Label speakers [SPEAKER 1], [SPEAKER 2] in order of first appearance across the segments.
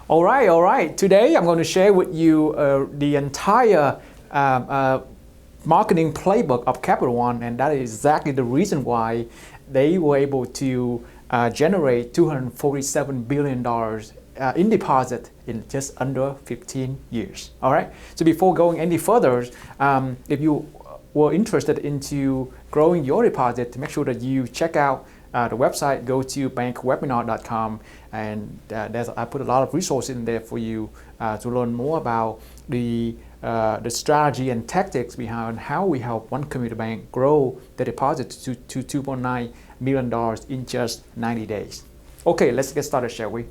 [SPEAKER 1] All right. Today I'm going to share with you the entire marketing playbook of Capital One, and that is exactly the reason why they were able to generate $247 billion in deposit in just under 15 years. All right. So before going any further, if you were interested into growing your deposit, make sure that you check out the website. Go to bankwebinar.com, and I put a lot of resources in there for you to learn more about the strategy and tactics behind how we help one community bank grow the deposit to $2.9 million in just 90 days. Okay, let's get started, shall we?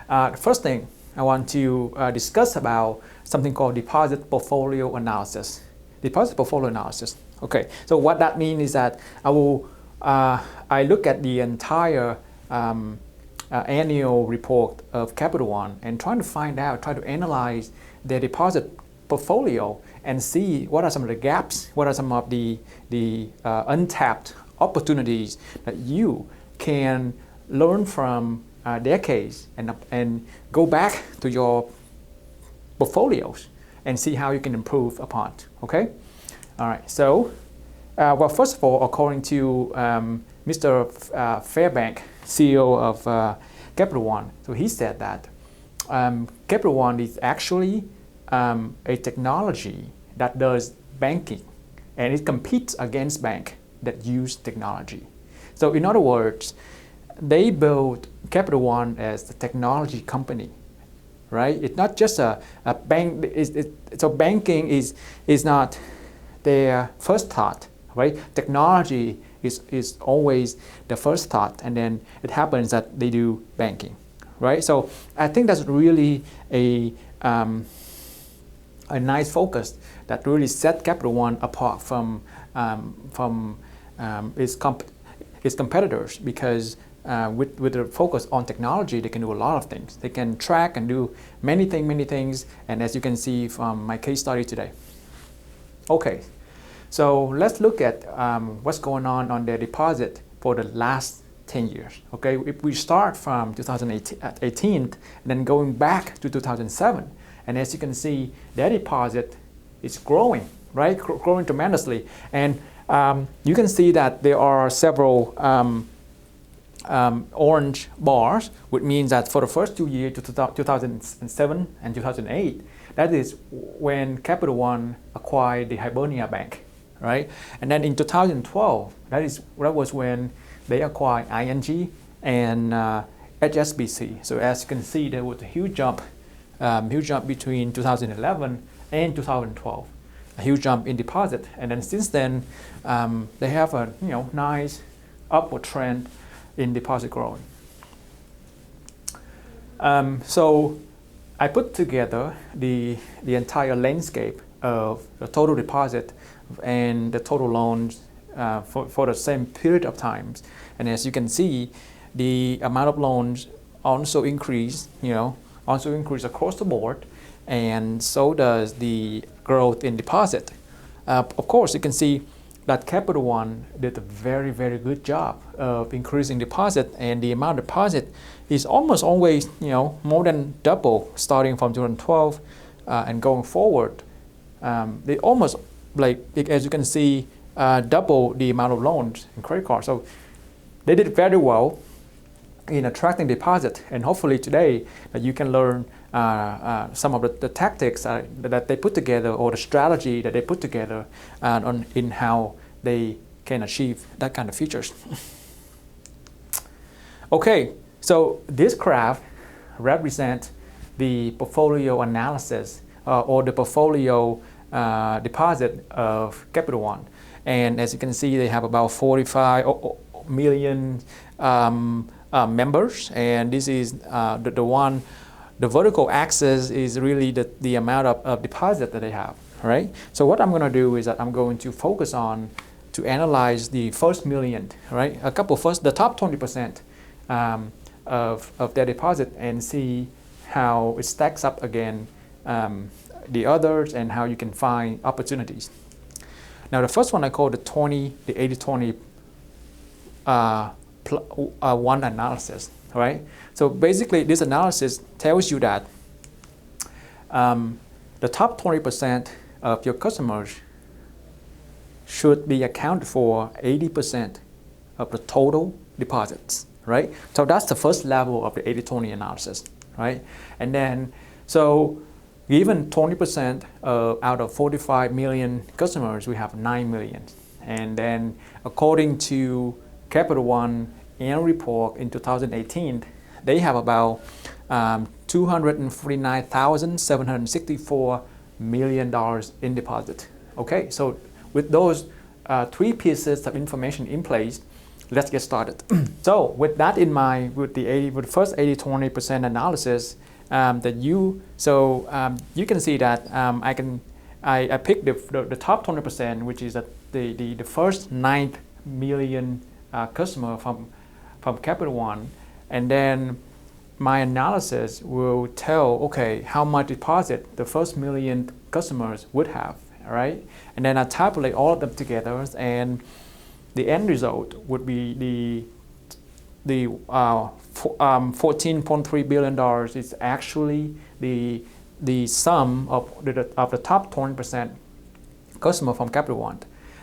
[SPEAKER 1] The first thing I want to discuss about something called deposit portfolio analysis. Deposit portfolio analysis. Okay, so what that means is that I look at the entire annual report of Capital One and try to analyze their deposit portfolio and see what are some of the gaps, what are some of the untapped opportunities that you can learn from their case and go back to your portfolios and see how you can improve upon. Okay, all right. So, well, first of all, according to Mr. Fairbank, CEO of Capital One, so he said that Capital One is actually a technology that does banking, and it competes against banks that use technology. So, in other words, they built Capital One as a technology company, right? It's not just a bank. So banking is not their first thought, right? Technology is always the first thought, and then it happens that they do banking, right? So I think that's really a nice focus that really set Capital One apart from its competitors, because with the focus on technology, they can do a lot of things. They can track and do many things, and as you can see from my case study today. Okay, so let's look at what's going on their deposit for the last 10 years. Okay, if we start from 2018 and then going back to 2007, and as you can see, their deposit is growing, right? Growing tremendously, and you can see that there are several orange bars, which means that for the first 2 years, 2007 and 2008, that is when Capital One acquired the Hibernia Bank, right? And then in 2012, that was when they acquired ING and HSBC. So as you can see, there was a huge jump between 2011 and 2012, a huge jump in deposit. And then since then, they have a nice upward trend in deposit growing. So I put together the entire landscape of the total deposit and the total loans for the same period of times. And as you can see, the amount of loans also increased, across the board, and so does the growth in deposit. Of course, you can see that Capital One did a very good job of increasing deposit, and the amount of deposit is almost always more than double starting from 2012 and going forward. They almost, as you can see, double the amount of loans and credit cards. So they did very well in attracting deposit, and hopefully today you can learn some of the tactics that they put together, or the strategy that they put together in how they can achieve that kind of features. Okay, so this graph represents the portfolio analysis or the portfolio deposit of Capital One. And as you can see, they have about 45 million members, and this is the vertical axis is really the amount of deposit that they have, right? So what I'm going to do is that I'm going to focus on to analyze the first million, right? The top 20% of their deposit, and see how it stacks up against the others and how you can find opportunities. Now the first one I call the 80-20 one analysis, right? So basically, this analysis tells you that the top 20% of your customers should be accounted for 80% of the total deposits, right? So that's the first level of the 80-20 analysis, right? And then, so given 20% out of 45 million customers, we have 9 million. And then according to Capital One annual report in 2018, they have about $249,764 million in deposit. Okay, so with those three pieces of information in place, let's get started. So with that in mind, with the first 80-20% analysis, you can see that I picked the top 20%, which is the first 9 million customer from Capital One, and then my analysis will tell, okay, how much deposit the first million customers would have, all right? And then I tabulate all of them together, and the end result would be the $14.3 billion is actually the sum of the top 20% customer from Capital One.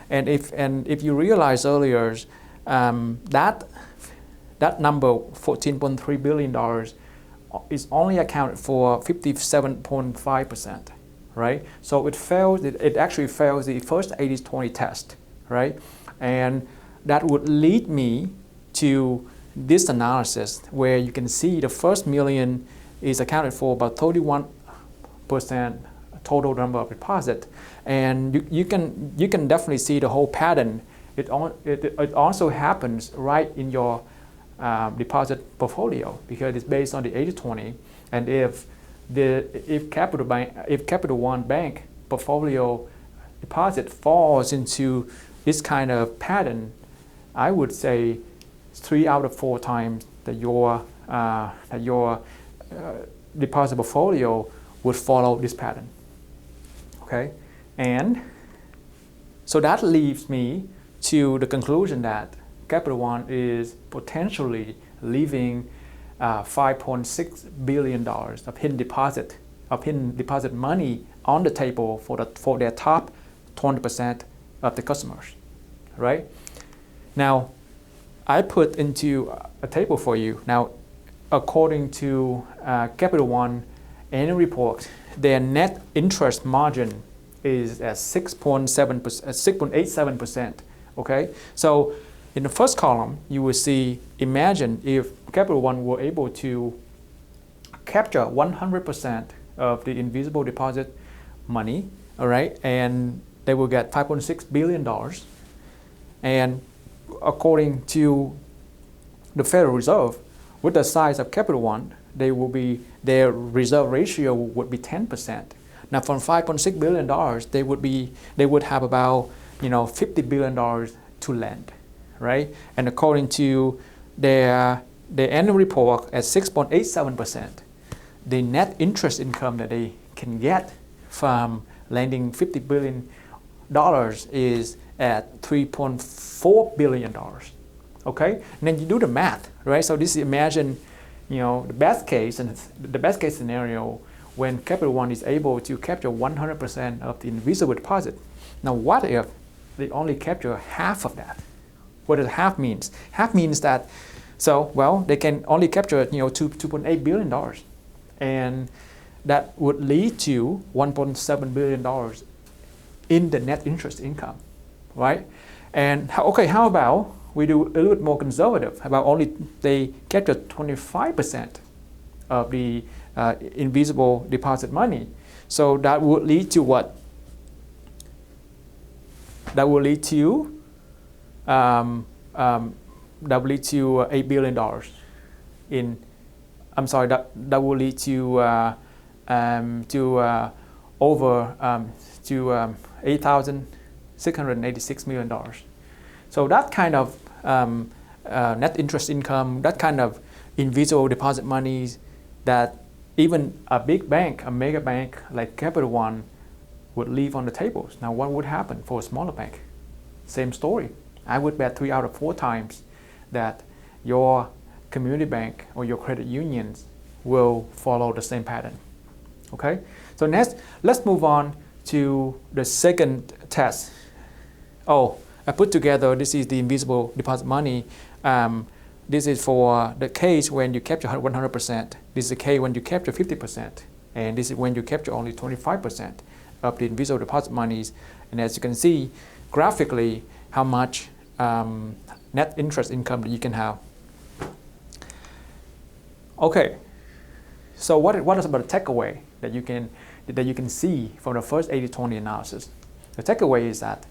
[SPEAKER 1] And if you realize earlier, that number, $14.3 billion, is only accounted for 57.5%, right? So it actually fails the first 80-20 test, right? And that would lead me to this analysis where you can see the first million is accounted for about 31% total number of deposit. And you can definitely see the whole pattern. It also happens right in your deposit portfolio because it's based on the 80-20, and if Capital One Bank portfolio deposit falls into this kind of pattern, I would say 3 out of 4 times that your deposit portfolio would follow this pattern. Okay, and so that leaves me to the conclusion that Capital One is potentially leaving $5.6 billion of hidden deposit money on the table for their top 20% of the customers, right? Now, I put into a table for you. Now, according to Capital One annual report, their net interest margin is at 6.87%. Okay, so in the first column, you will see, imagine if Capital One were able to capture 100% of the invisible deposit money, all right, and they will get $5.6 billion. And according to the Federal Reserve, with the size of Capital One, their reserve ratio would be 10%. Now, from $5.6 billion, they would have about $50 billion to lend, right? And according to their annual report at 6.87%, the net interest income that they can get from lending $50 billion is at $3.4 billion. Okay, and then you do the math, right? So this is, imagine, the best case scenario when Capital One is able to capture 100% of the invisible deposit. Now, what if they only capture half of that? What does half means? Half means that, they can only capture $2.8 billion, and that would lead to $1.7 billion in the net interest income, right? And how about we do a little bit more conservative? How about only they capture 25% of the invisible deposit money? So that would lead to what? That will lead to $8 billion that will lead to $8,686 million. So that kind of net interest income, that kind of invisible deposit monies that even a big bank, a mega bank like Capital One would leave on the tables. Now, what would happen for a smaller bank? Same story. I would bet 3 out of 4 times that your community bank or your credit unions will follow the same pattern. Okay, so next, let's move on to the second test. Oh, I put together, this is the invisible deposit money. This is for the case when you capture 100%. This is the case when you capture 50%. And this is when you capture only 25% of the invisible deposit monies. And as you can see graphically, how much net interest income that you can have. Okay, so what is about the takeaway that you can see from the first 80-20 analysis? The takeaway is that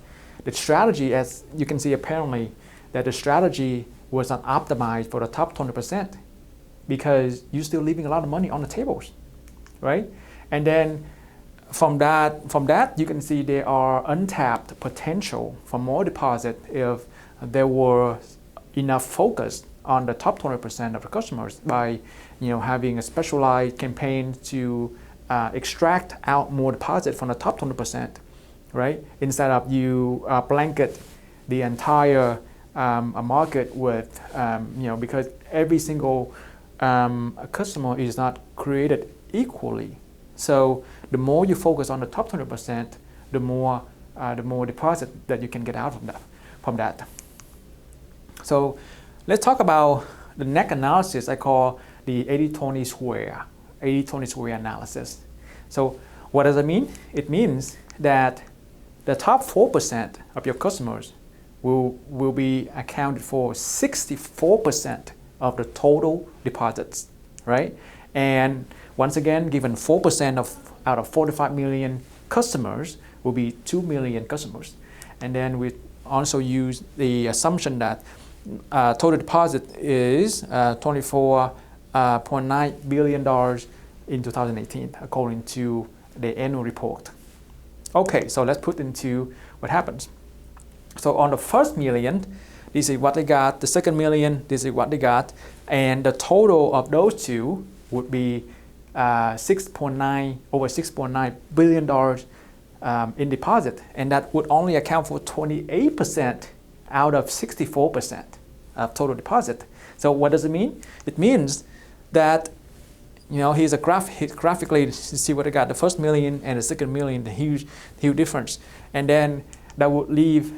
[SPEAKER 1] the strategy, as you can see apparently, that the strategy was not optimized for the top 20% because you're still leaving a lot of money on the tables, right? And then from that you can see there are untapped potential for more deposit if there were enough focus on the top 20% of the customers by having a specialized campaign to extract out more deposit from the top 20%, right? Instead of you blanket the entire market with, because every single customer is not created equally. So the more you focus on the top 20%, the more deposit that you can get out from that. So let's talk about the next analysis I call the 80-20 square, 80-20 square analysis. So what does it mean? It means that the top 4% of your customers will be accounted for 64% of the total deposits, right? And once again, given 4% out of 45 million customers will be 2 million customers. And then we also use the assumption that total deposit is $24.9 billion in 2018, according to the annual report. Okay, so let's put into what happens. So on the first million, this is what they got. The second million, this is what they got. And the total of those two would be over $6.9 billion in deposit. And that would only account for 28% out of 64% of total deposit. So what does it mean? It means that, here's a graphically to see what I got. The first million and the second million, the huge difference. And then that would lead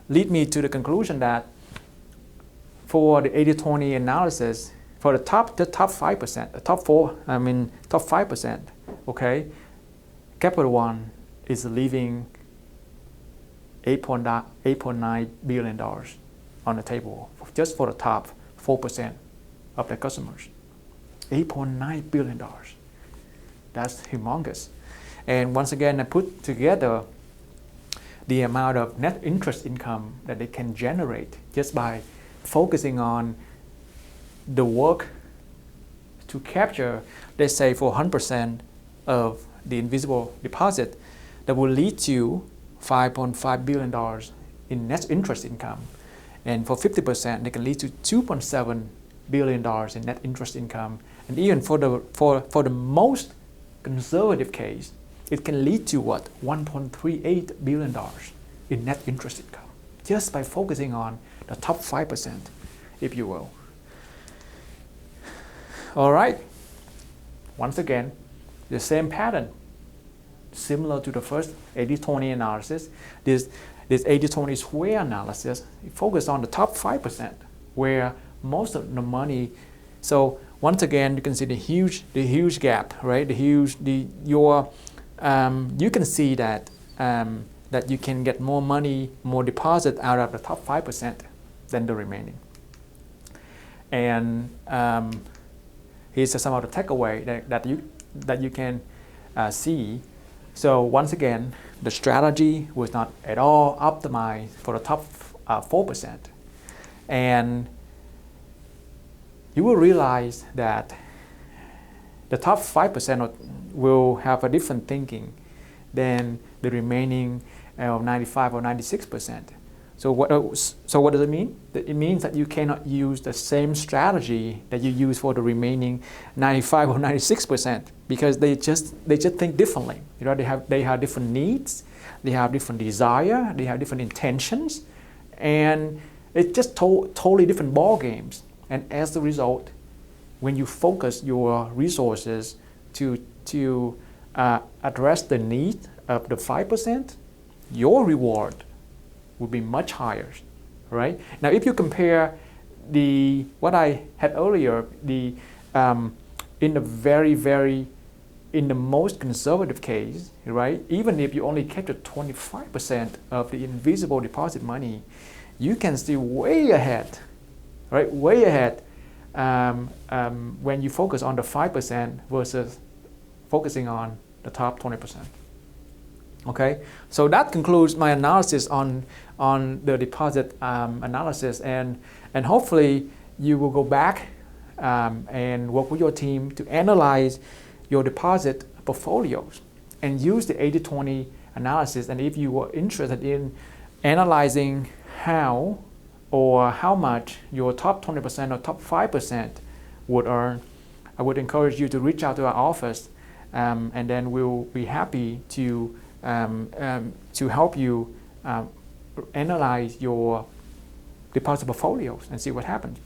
[SPEAKER 1] me to the conclusion that for the 80-20 analysis, for the top 5%, the top 5%, okay, Capital One is leaving $8.9 billion on the table just for the top 4% of the customers. $8.9 billion. That's humongous. And once again, I put together the amount of net interest income that they can generate just by focusing on the work to capture, let's say, for 100% of the invisible deposit, that will lead to $5.5 billion in net interest income. And for 50%, they can lead to $2.7 billion in net interest income. And even for the most conservative case, it can lead to what? $1.38 billion in net interest income, just by focusing on the top 5%, if you will. All right. Once again, the same pattern, similar to the first 80-20 analysis. This 80-20 square analysis, it focused on the top 5%, where most of the money. So once again, you can see the huge gap, right? You can see that that you can get more money, more deposit out of the top 5% than the remaining. And here's some of the takeaway that you can see. So once again, the strategy was not at all optimized for the top 4%, and you will realize that the top 5% will have a different thinking than the remaining 95 or 96%. So what does it mean? It means that you cannot use the same strategy that you use for the remaining 95 or 96% because they just think differently. They have different needs, they have different desire, they have different intentions, and it's just totally different ball games. And as a result, when you focus your resources to address the need of the 5%, your reward will be much higher, right? Now, if you compare what I had earlier, in the most conservative case, right? Even if you only capture 25% of the invisible deposit money, you can still way ahead, right? Way ahead when you focus on the 5% versus focusing on the top 20%. Okay, so that concludes my analysis on the deposit analysis, and hopefully you will go back and work with your team to analyze your deposit portfolios and use the 80-20 analysis. And if you are interested in analyzing how or how much your top 20% or top 5% would earn, I would encourage you to reach out to our office, and then we'll be happy to help you analyze your deposit portfolios and see what happens.